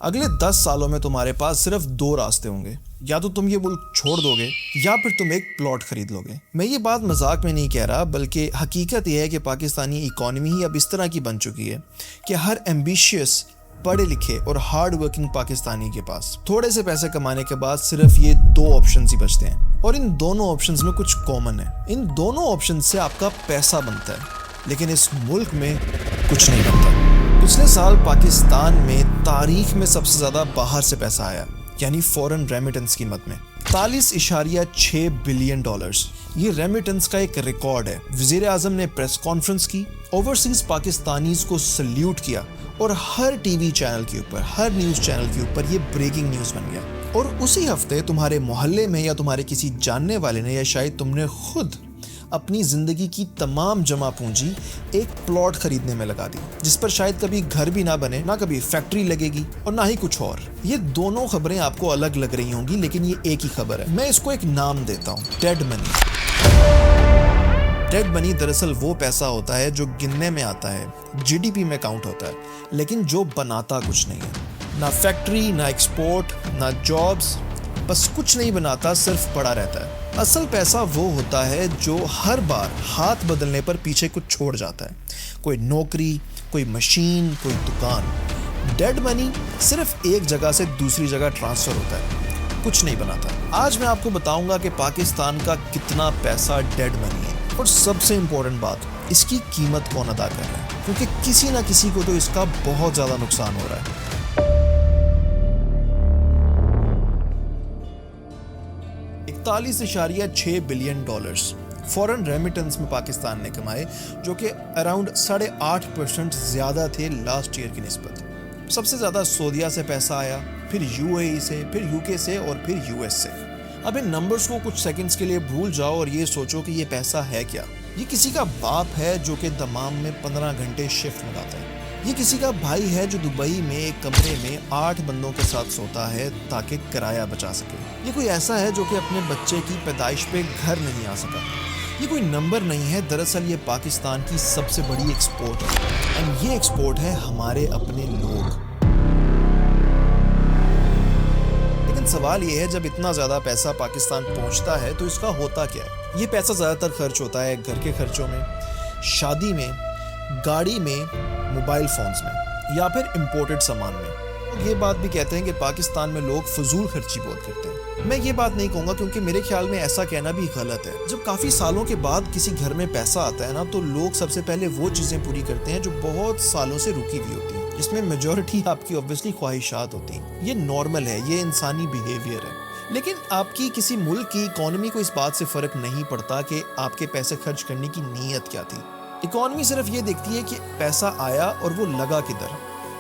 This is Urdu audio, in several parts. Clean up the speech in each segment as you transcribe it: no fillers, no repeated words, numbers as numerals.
اگلے 10 سالوں میں تمہارے پاس صرف 2 راستے ہوں گے، یا تو تم یہ ملک چھوڑ دو گے یا پھر تم ایک پلاٹ خرید لو گے۔ میں یہ بات مذاق میں نہیں کہہ رہا، بلکہ حقیقت یہ ہے کہ پاکستانی اکانومی ہی اب اس طرح کی بن چکی ہے کہ ہر ایمبیشیس پڑھے لکھے اور ہارڈ ورکنگ پاکستانی کے پاس تھوڑے سے پیسے کمانے کے بعد صرف یہ 2 آپشنز ہی بچتے ہیں، اور ان دونوں آپشنز میں کچھ کامن ہے۔ ان دونوں آپشنز سے آپ کا پیسہ بنتا ہے، لیکن اس ملک میں کچھ نہیں بنتا۔ پچھلے سال پاکستان میں تاریخ میں سب سے زیادہ باہر سے پیسہ آیا، یعنی فورن ریمیٹنس قیمت میں 43.6 بلین ڈالرز۔ یہ ریمیٹنس کا ایک ریکارڈ ہے۔ وزیر اعظم نے پریس کانفرنس کی، اوورسیز پاکستانیز کو سلیوٹ کیا، اور ہر ٹی وی چینل کے اوپر، ہر نیوز چینل کے اوپر یہ بریکنگ نیوز بن گیا۔ اور اسی ہفتے تمہارے محلے میں یا تمہارے کسی جاننے والے نے یا شاید تم نے خود اپنی زندگی کی تمام جمع پونجی ایک پلاٹ خریدنے میں لگا دی، جس پر شاید کبھی گھر بھی نہ بنے، نہ کبھی فیکٹری لگے گی، اور نہ ہی کچھ اور۔ یہ دونوں خبریں آپ کو الگ لگ رہی ہوں گی، لیکن یہ ایک ہی خبر ہے۔ میں اس کو ایک نام دیتا ہوں، ڈیڈ منی۔ ڈیڈ منی دراصل وہ پیسہ ہوتا ہے جو گننے میں آتا ہے، جی ڈی پی میں کاؤنٹ ہوتا ہے، لیکن جو بناتا کچھ نہیں ہے۔ نہ فیکٹری، نہ ایکسپورٹ، نہ جابز، بس کچھ نہیں بناتا، صرف پڑا رہتا ہے۔ اصل پیسہ وہ ہوتا ہے جو ہر بار ہاتھ بدلنے پر پیچھے کچھ چھوڑ جاتا ہے، کوئی نوکری، کوئی مشین، کوئی دکان۔ ڈیڈ منی صرف ایک جگہ سے دوسری جگہ ٹرانسفر ہوتا ہے، کچھ نہیں بناتا۔ آج میں آپ کو بتاؤں گا کہ پاکستان کا کتنا پیسہ ڈیڈ منی ہے، اور سب سے امپورٹنٹ بات، اس کی قیمت کون ادا کر رہا ہے، کیونکہ کسی نہ کسی کو تو اس کا بہت زیادہ نقصان ہو رہا ہے۔ 41.6 بلین ڈالرز فورن ریمیٹنس میں پاکستان نے کمائے، جو کہ اراؤنڈ 8.5% زیادہ تھے لاسٹ ایئر کی نسبت۔ سب سے زیادہ سعودیہ سے پیسہ آیا، پھر یو اے ای سے، پھر یو کے سے، اور پھر یو ایس سے۔ اب ان نمبرز کو کچھ سیکنڈز کے لیے بھول جاؤ اور یہ سوچو کہ یہ پیسہ ہے کیا۔ یہ کسی کا باپ ہے جو کہ دمام میں 15 گھنٹے شفٹ لگاتا ہے۔ یہ کسی کا بھائی ہے جو دبئی میں ایک کمرے میں 8 بندوں کے ساتھ سوتا ہے تاکہ کرایہ بچا سکے۔ یہ کوئی ایسا ہے جو کہ اپنے بچے کی پیدائش پہ گھر نہیں آ سکا۔ یہ کوئی نمبر نہیں ہے، دراصل یہ پاکستان کی سب سے بڑی ایکسپورٹ ہے، اور یہ ایکسپورٹ ہے ہمارے اپنے لوگ۔ لیکن سوال یہ ہے، جب اتنا زیادہ پیسہ پاکستان پہنچتا ہے تو اس کا ہوتا کیا ہے؟ یہ پیسہ زیادہ تر خرچ ہوتا ہے گھر کے خرچوں میں، شادی میں، گاڑی میں، موبائل فونز میں، یا پھر امپورٹڈ سامان میں۔ یہ بات بھی کہتے ہیں کہ پاکستان میں لوگ فضول خرچی بہت کرتے ہیں۔ میں یہ بات نہیں کہوں گا، کیونکہ میرے خیال میں ایسا کہنا بھی غلط ہے۔ جب کافی سالوں کے بعد کسی گھر میں پیسہ آتا ہے نا، تو لوگ سب سے پہلے وہ چیزیں پوری کرتے ہیں جو بہت سالوں سے رکی ہوئی ہوتی ہیں، جس میں میجورٹی آپ کی اوبویسلی خواہشات ہوتی ہیں۔ یہ نارمل ہے، یہ انسانی بیہیویئر ہے۔ لیکن آپ کی کسی ملک کی اکانومی کو اس بات سے فرق نہیں پڑتا کہ آپ کے پیسے خرچ کرنے کی نیت کیا تھی۔ اکانومی صرف یہ دیکھتی ہے کہ پیسہ آیا اور وہ لگا کدھر۔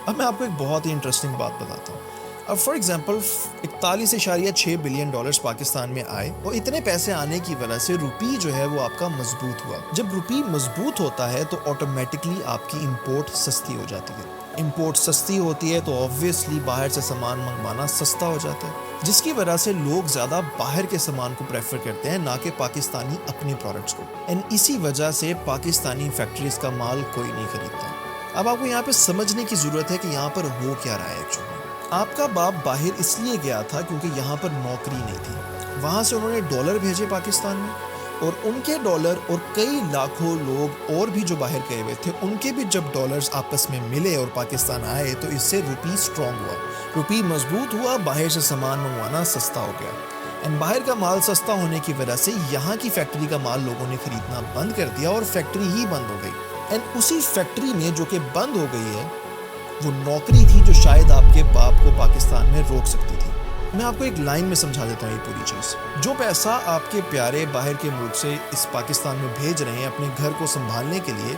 اب میں آپ کو ایک بہت ہی انٹرسٹنگ بات بتاتا ہوں۔ اب for example 41.6 billion dollars Pakistan میں آئے، اور اتنے پیسے آنے کی وجہ سے روپی جو ہے وہ آپ کا مضبوط ہوا۔ جب روپی مضبوط ہوتا ہے تو آٹومیٹکلی آپ کی امپورٹ سستی ہو جاتی ہے۔ امپورٹ سستی ہوتی ہے تو آبویسلی باہر سے سامان منگوانا سستا ہو جاتا ہے، جس کی وجہ سے لوگ زیادہ باہر کے سامان کو پریفر کرتے ہیں، نہ کہ پاکستانی اپنے پروڈکٹس کو۔ اینڈ اسی وجہ سے پاکستانی فیکٹریز کا مال کوئی نہیں خریدتا۔ اب آپ کو یہاں پہ سمجھنے کی ضرورت ہے کہ یہاں پر ہو کیا رہا ہے ایکچولی۔ آپ کا باپ باہر اس لیے گیا تھا کیونکہ یہاں پر نوکری نہیں تھی، وہاں سے انہوں نے ڈالر بھیجے پاکستان میں، اور ان کے ڈالر اور کئی لاکھوں لوگ اور بھی جو باہر گئے ہوئے تھے، ان کے بھی جب ڈالرز آپس میں ملے اور پاکستان آئے تو اس سے روپی سٹرونگ ہوا، روپی مضبوط ہوا، باہر سے سامان منگوانا سستا ہو گیا۔ اینڈ باہر کا مال سستا ہونے کی وجہ سے یہاں کی فیکٹری کا مال لوگوں نے خریدنا بند کر دیا، اور فیکٹری ہی بند ہو گئی۔ اینڈ اسی فیکٹری میں جو کہ بند ہو گئی ہے، وہ نوکری تھی جو شاید آپ کے باپ کو پاکستان میں روک سکتی تھی۔ میں آپ کو ایک لائن میں سمجھا دیتا ہوں یہ پوری چیز۔ جو پیسہ آپ کے پیارے باہر کے ملک سے اس پاکستان میں بھیج رہے ہیں اپنے گھر کو سنبھالنے کے لیے،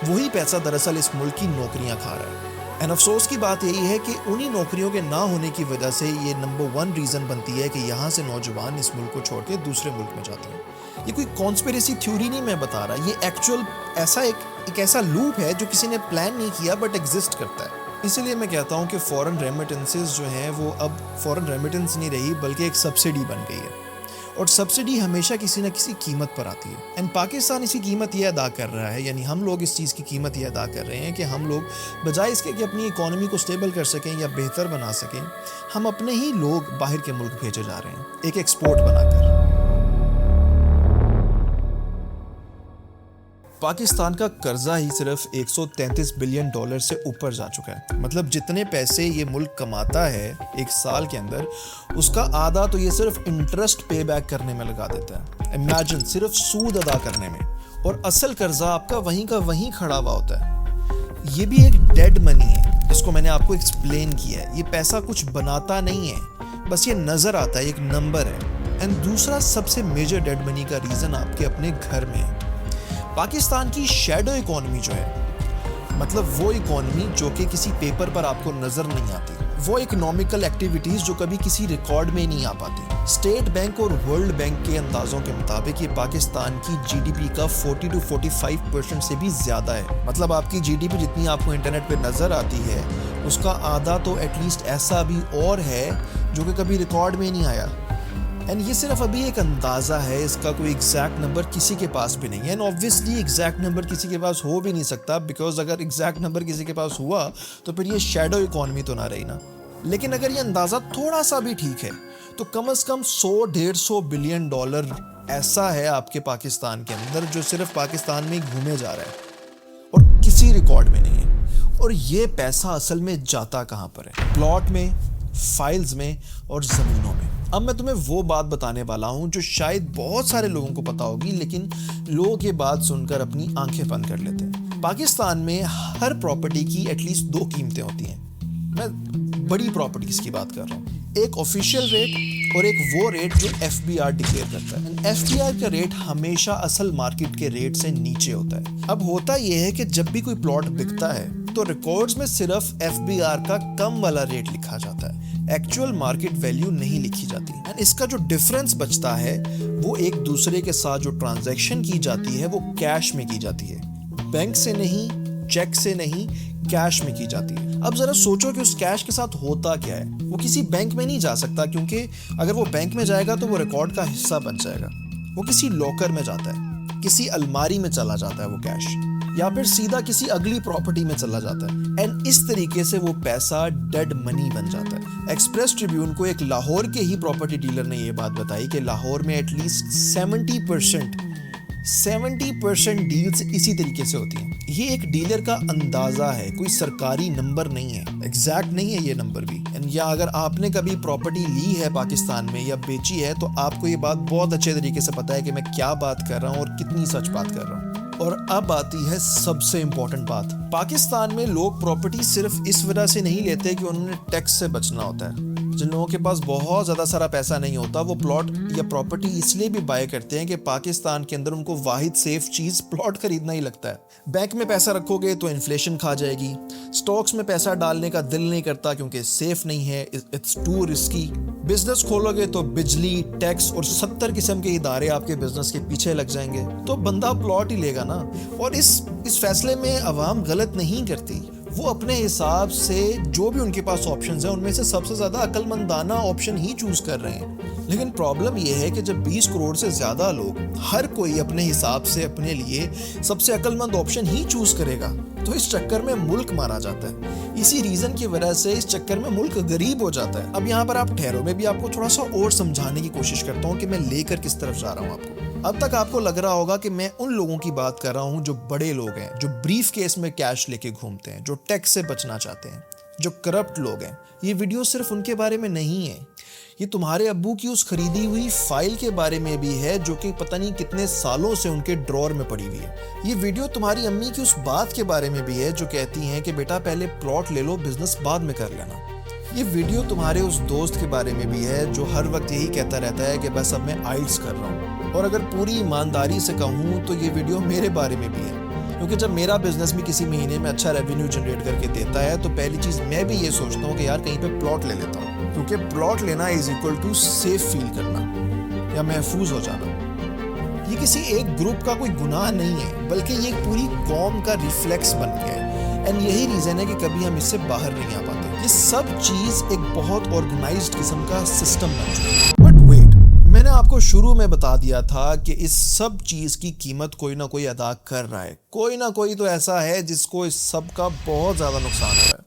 وہی پیسہ دراصل اس ملک کی نوکریاں کھا رہا ہے۔ اینڈ افسوس کی بات یہی ہے کہ انہی نوکریوں کے نہ ہونے کی وجہ سے یہ نمبر 1 ریزن بنتی ہے کہ یہاں سے نوجوان اس ملک کو چھوڑ کے دوسرے ملک میں جاتے ہیں۔ یہ کوئی کانسپیریسی تھیوری نہیں میں بتا رہا، یہ ایکچوئل ایک ایسا لوپ ہے جو کسی نے پلان نہیں کیا بٹ ایگزسٹ کرتا ہے۔ اسی لیے میں کہتا ہوں کہ فورن ریمیٹنسز جو ہیں وہ اب فورن ریمیٹنس نہیں رہی، بلکہ ایک سبسڈی بن گئی ہے۔ اور سبسڈی ہمیشہ کسی نہ کسی قیمت پر آتی ہے. اینڈ پاکستان اس کی قیمت یہ ادا کر رہا ہے, یعنی ہم لوگ اس چیز کی قیمت یہ ادا کر رہے ہیں کہ ہم لوگ بجائے اس کے کہ اپنی اکانومی کو سٹیبل کر سکیں یا بہتر بنا سکیں, ہم اپنے ہی لوگ باہر کے ملک بھیجے جا رہے ہیں ایک ایکسپورٹ بنا کر. پاکستان کا قرضہ ہی صرف $133 بلین سے اوپر جا چکا ہے. مطلب جتنے پیسے یہ ملک کماتا ہے ایک سال کے اندر, اس کا آدھا تو یہ صرف انٹرسٹ پے بیک کرنے میں لگا دیتا ہے. امیجن, صرف سود ادا کرنے میں, اور اصل قرضہ آپ کا وہیں کھڑا ہوا ہوتا ہے. یہ بھی ایک ڈیڈ منی ہے جس کو میں نے آپ کو ایکسپلین کیا ہے. یہ پیسہ کچھ بناتا نہیں ہے, بس یہ نظر آتا ہے, ایک نمبر ہے. اینڈ دوسرا سب سے میجر ڈیڈ منی کا ریزن آپ کے اپنے گھر میں ہے. پاکستان کی شیڈو اکانومی جو ہے, مطلب وہ اکانومی جو کہ کسی پیپر پر آپ کو نظر نہیں آتی, وہ اکنامیکل ایکٹیویٹیز جو کبھی کسی ریکارڈ میں نہیں آ پاتی. اسٹیٹ بینک اور ورلڈ بینک کے اندازوں کے مطابق یہ پاکستان کی جی ڈی پی کا 40 to 45% سے بھی زیادہ ہے. مطلب آپ کی جی ڈی پی جتنی آپ کو انٹرنیٹ پہ نظر آتی ہے اس کا آدھا تو ایٹ لیسٹ ایسا بھی اور ہے جو کہ کبھی ریکارڈ میں نہیں آیا. اینڈ یہ صرف ابھی ایک اندازہ ہے, اس کا کوئی ایگزیکٹ نمبر کسی کے پاس بھی نہیں ہے. اینڈ اوبویسلی ایگزیکٹ نمبر کسی کے پاس ہو بھی نہیں سکتا, بیکاز اگر ایگزیکٹ نمبر کسی کے پاس ہوا تو پھر یہ شیڈو اکانومی تو نہ رہی نا. لیکن اگر یہ اندازہ تھوڑا سا بھی ٹھیک ہے تو کم از کم $100-150 بلین ایسا ہے آپ کے پاکستان کے اندر جو صرف پاکستان میں ہی گھومے جا رہا ہے اور کسی ریکارڈ میں نہیں ہے. اور یہ پیسہ اصل میں جاتا کہاں پر ہے؟ پلاٹ میں, فائلز میں اور زمینوں میں. اب میں تمہیں وہ بات بتانے والا ہوں جو شاید بہت سارے لوگوں کو پتا ہوگی, لیکن لوگ یہ بات سن کر اپنی آنکھیں بند کر لیتے ہیں. پاکستان میں ہر پراپرٹی کی ایٹ لیسٹ 2 قیمتیں ہوتی ہیں. میں بڑی پراپرٹیز کی بات کر رہا ہوں. ایک آفیشیل ریٹ اور ایک وہ ریٹ جو ایف بی آر ڈکلیئر کرتا ہے. ایف بی آر کا ریٹ ہمیشہ اصل مارکیٹ کے ریٹ سے نیچے ہوتا ہے. اب ہوتا یہ ہے کہ جب بھی کوئی پلاٹ بکتا ہے تو ریکارڈز میں صرف ایف بی آر کا کم والا ریٹ لکھا جاتا ہے, ایکچوئل مارکیٹ ویلیو نہیں لکھی جاتی. اس کا جو ڈفرنس بچتا ہے وہ ایک دوسرے کے ساتھ جو ٹرانزیکشن کی جاتی ہے وہ کیش میں کی جاتی ہے, بینک سے نہیں, چیک سے نہیں, کیش میں کی جاتی ہے. اب ذرا سوچو کہ اس کیش کے ساتھ ہوتا کیا ہے. وہ کسی بینک میں نہیں جا سکتا, کیونکہ اگر وہ بینک میں جائے گا تو وہ ریکارڈ کا حصہ بن جائے گا. وہ کسی لاکر میں جاتا ہے, کسی الماری میں چلا جاتا ہے وہ کیش, یا پھر سیدھا کسی اگلی پراپرٹی میں چلا جاتا ہے. اینڈ اس طریقے سے وہ پیسہ ڈیڈ منی بن جاتا ہے. ایکسپریس ٹریبیون کو ایک لاہور کے ہی پراپرٹی ڈیلر نے یہ بات بتائی کہ لاہور میں ایٹ لیسٹ 70% ڈیلز اسی طریقے سے ہوتی ہیں. یہ ایک ڈیلر کا اندازہ ہے, کوئی سرکاری نمبر نہیں ہے, ایگزیکٹ نہیں ہے یہ نمبر بھی. یا اگر آپ نے کبھی پراپرٹی لی ہے پاکستان میں یا بیچی ہے تو آپ کو یہ بات بہت اچھے طریقے سے پتہ ہے کہ میں کیا بات کر رہا ہوں اور کتنی سچ بات کر رہا ہوں. اور اب آتی ہے سب سے امپورٹنٹ بات. پاکستان میں لوگ پراپرٹی صرف اس وجہ سے نہیں لیتے کہ انہوں نے ٹیکس سے بچنا ہوتا ہے. جن لوگوں کے پاس بہت زیادہ سارا پیسہ نہیں ہوتا وہ پلاٹ یا پراپرٹی اس لیے بھی بائی کرتے ہیں کہ پاکستان کے اندر ان کو واحد سیف چیز پلاٹ خریدنا ہی لگتا ہے. بینک میں پیسہ رکھو گے تو انفلیشن کھا جائے گی, سٹاکس میں پیسہ ڈالنے کا دل نہیں کرتا کیونکہ سیف نہیں ہے, اٹس ٹو رسکی. بزنس کھولو گے تو بجلی, ٹیکس اور 70 قسم کے ادارے آپ کے بزنس کے پیچھے لگ جائیں گے, تو بندہ پلاٹ ہی لے گا نا. اور اس فیصلے میں عوام غلط نہیں کرتی, وہ اپنے حساب سے جو بھی ان کے پاس آپشنز ہیں ان میں سے سب سے زیادہ عقل مندانہ آپشن ہی چوز کر رہے ہیں. لیکن پرابلم یہ ہے کہ جب 20 کروڑ سے زیادہ لوگ ہر کوئی اپنے حساب سے اپنے لیے سب سے عقل مند آپشن ہی چوز کرے گا تو اس چکر میں ملک مارا جاتا ہے. اسی ریزن کی وجہ سے اس چکر میں ملک غریب ہو جاتا ہے. اب یہاں پر آپ ٹھہرو, میں بھی آپ کو تھوڑا سا اور سمجھانے کی کوشش کرتا ہوں کہ میں لے کر کس طرف جا رہا ہوں آپ کو. اب تک آپ کو لگ رہا ہوگا کہ میں ان لوگوں کی بات کر رہا ہوں جو بڑے لوگ ہیں, جو بریف کیس میں کیش لے کے گھومتے ہیں, جو ٹیکس سے بچنا چاہتے ہیں, جو کرپٹ لوگ ہیں. یہ ویڈیو صرف ان کے بارے میں نہیں ہے, یہ تمہارے ابو کی اس خریدی ہوئی فائل کے بارے میں بھی ہے جو کہ پتہ نہیں کتنے سالوں سے ان کے ڈرور میں پڑی ہوئی ہے. یہ ویڈیو تمہاری امی کی اس بات کے بارے میں بھی ہے جو کہتی ہیں کہ بیٹا پہلے پلاٹ لے لو, بزنس بعد میں کر لینا. یہ ویڈیو تمہارے اس دوست کے بارے میں بھی ہے جو ہر وقت یہی کہتا رہتا ہے کہ بس اب میں آئلٹس کر رہا ہوں. اور اگر پوری ایمانداری سے کہوں تو یہ ویڈیو میرے بارے میں بھی ہے, کیونکہ جب میرا بزنس بھی کسی مہینے میں اچھا ریونیو جنریٹ کر کے دیتا ہے تو پہلی چیز میں بھی یہ سوچتا ہوں کہ یار کہیں پہ پلاٹ لے لیتا ہوں, کیونکہ پلاٹ لینا از اکول ٹو سیف فیل کرنا یا محفوظ ہو جانا. یہ کسی ایک گروپ کا کوئی گناہ نہیں ہے بلکہ یہ ایک پوری قوم کا ریفلیکس بن گیا ہے. اینڈ یہی ریزن ہے کہ کبھی ہم اس سے باہر نہیں آ پاتے. یہ سب چیز ایک بہت آرگنائزڈ قسم کا سسٹم بن چکا ہے. بٹ ویٹ, میں نے آپ کو شروع میں بتا دیا تھا کہ اس سب چیز کی قیمت کوئی نہ کوئی ادا کر رہا ہے. کوئی نہ کوئی تو ایسا ہے جس کو اس سب کا بہت زیادہ نقصان ہو رہا ہے.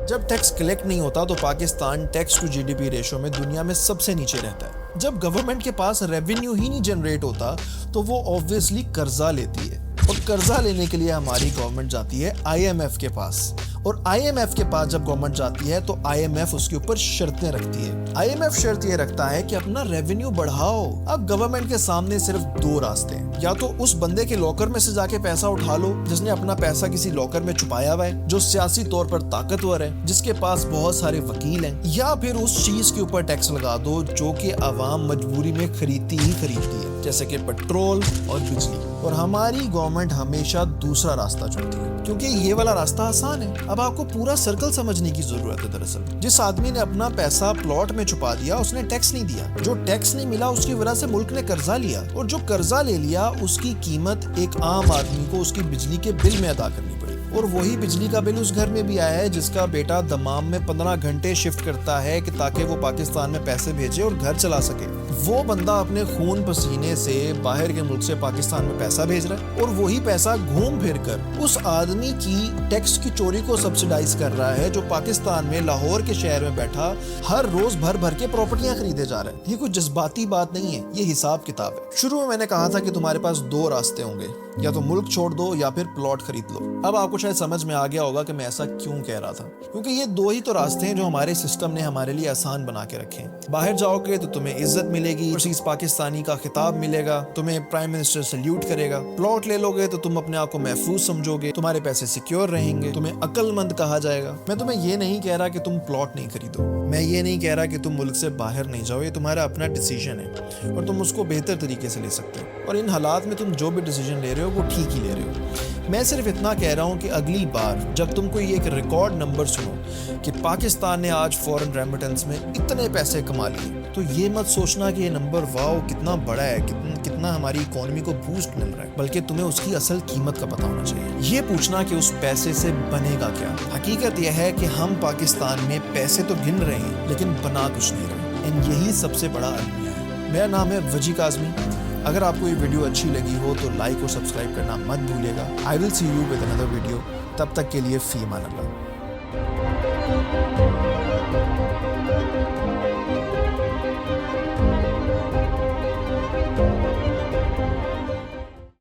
جب ٹیکس کلیکٹ نہیں ہوتا تو پاکستان ٹیکس ٹو جی ڈی پی ریشو میں دنیا میں سب سے نیچے رہتا ہے. جب گورنمنٹ کے پاس ریونیو ہی نہیں جنریٹ ہوتا تو وہ آبویسلی قرضہ لیتی ہے, اور قرضہ لینے کے لیے ہماری گورنمنٹ جاتی ہے آئی ایم ایف کے پاس, اور آئی ایم ایف کے پاس جب گورنمنٹ جاتی ہے تو آئی ایم ایف اس کے اوپر شرطیں رکھتی ہے. آئی ایم ایف شرط یہ رکھتا ہے کہ اپنا ریونیو بڑھاؤ. اب گورنمنٹ کے سامنے صرف دو راستے ہیں, یا تو اس بندے کے لاکر میں سے جا کے پیسہ اٹھا لو جس نے اپنا پیسہ کسی لاکر میں چھپایا ہوا ہے, جو سیاسی طور پر طاقتور ہے, جس کے پاس بہت سارے وکیل ہیں, یا پھر اس چیز کے اوپر ٹیکس لگا دو جو کہ عوام مجبوری میں خریدتی ہے, جیسے کہ پیٹرول اور بجلی. اور ہماری گورنمنٹ ہمیشہ دوسرا راستہ چنتی ہے کیونکہ یہ والا راستہ آسان ہے. اب آپ کو پورا سرکل سمجھنے کی ضرورت ہے. دراصل جس آدمی نے اپنا پیسہ پلاٹ میں چھپا دیا اس نے ٹیکس نہیں دیا, جو ٹیکس نہیں ملا اس کی وجہ سے ملک نے قرضہ لیا, اور جو قرضہ لے لیا اس کی قیمت ایک عام آدمی کو اس کی بجلی کے بل میں ادا کرنی پڑی. اور وہی بجلی کا بل اس گھر میں بھی آیا ہے جس کا بیٹا دمام میں 15 گھنٹے شفٹ کرتا ہے کہ تاکہ وہ پاکستان میں پیسے بھیجے اور گھر چلا سکے. وہ بندہ اپنے خون پسینے سے باہر کے ملک سے پاکستان میں پیسہ بھیج رہا ہے, اور وہی پیسہ گھوم پھر کر اس آدمی کی ٹیکس کی چوری کو سبسڈائز کر رہا ہے جو پاکستان میں لاہور کے شہر میں بیٹھا ہر روز بھر کے پراپرٹیاں خریدے جا رہے ہیں. یہ کوئی جذباتی بات نہیں ہے, یہ حساب کتاب ہے. شروع میں نے کہا تھا کہ تمہارے پاس دو راستے ہوں گے, یا تو ملک چھوڑ دو یا پھر پلاٹ خرید لو. اب آپ کو شاید سمجھ میں آ گیا ہوگا کہ میں ایسا کیوں کہہ رہا تھا, کیونکہ یہ دو ہی تو راستے ہیں جو ہمارے سسٹم نے ہمارے لیے آسان بنا کے رکھے ہیں. باہر جاؤ گے تو تمہیں عزت ملے گی, پاکستانی کا خطاب ملے گا, تمہیں پرائم منسٹر سلیوٹ کرے گا. پلاٹ لے لو گے تو تم اپنے آپ کو محفوظ سمجھو گے, تمہارے پیسے سیکیور رہیں گے, تمہیں عقل مند کہا جائے گا. میں تمہیں یہ نہیں کہہ رہا کہ تم پلاٹ نہیں خریدو, میں یہ نہیں کہہ رہا کہ تم ملک سے باہر نہیں جاؤ, یہ تمہارا اپنا ڈیسیژن ہے اور تم اس کو بہتر طریقے سے لے سکتے ہو, اور ان حالات میں تم جو بھی ڈیسیژن لے رہے ہو وہ ٹھیک ہی لے رہے ہو. میں صرف اتنا کہہ رہا ہوں کہ اگلی بار جب تم کوئی ایک ریکارڈ نمبر سنو کہ پاکستان نے آج فورن ریمیٹنس میں اتنے پیسے کما لیے, تو یہ مت سوچنا کہ یہ نمبر واؤ کتنا بڑا ہے, کتنا ہماری اکانومی کو بوسٹ مل رہا ہے, بلکہ تمہیں اس کی اصل قیمت کا پتہ ہونا چاہیے. یہ پوچھنا کہ اس پیسے سے بنے گا کیا. حقیقت یہ ہے کہ ہم پاکستان میں پیسے تو گن رہے ہیں لیکن بنا کچھ نہیں رہے, اور یہی سب سے بڑا المیہ ہے. میرا نام ہے وجی کاظمی. اگر آپ کو یہ ویڈیو اچھی لگی ہو تو لائک اور سبسکرائب کرنا مت بھولیے گا. آئی ول سی یو ود انادر ویڈیو. تب تک کے لیے فی امان اللہ.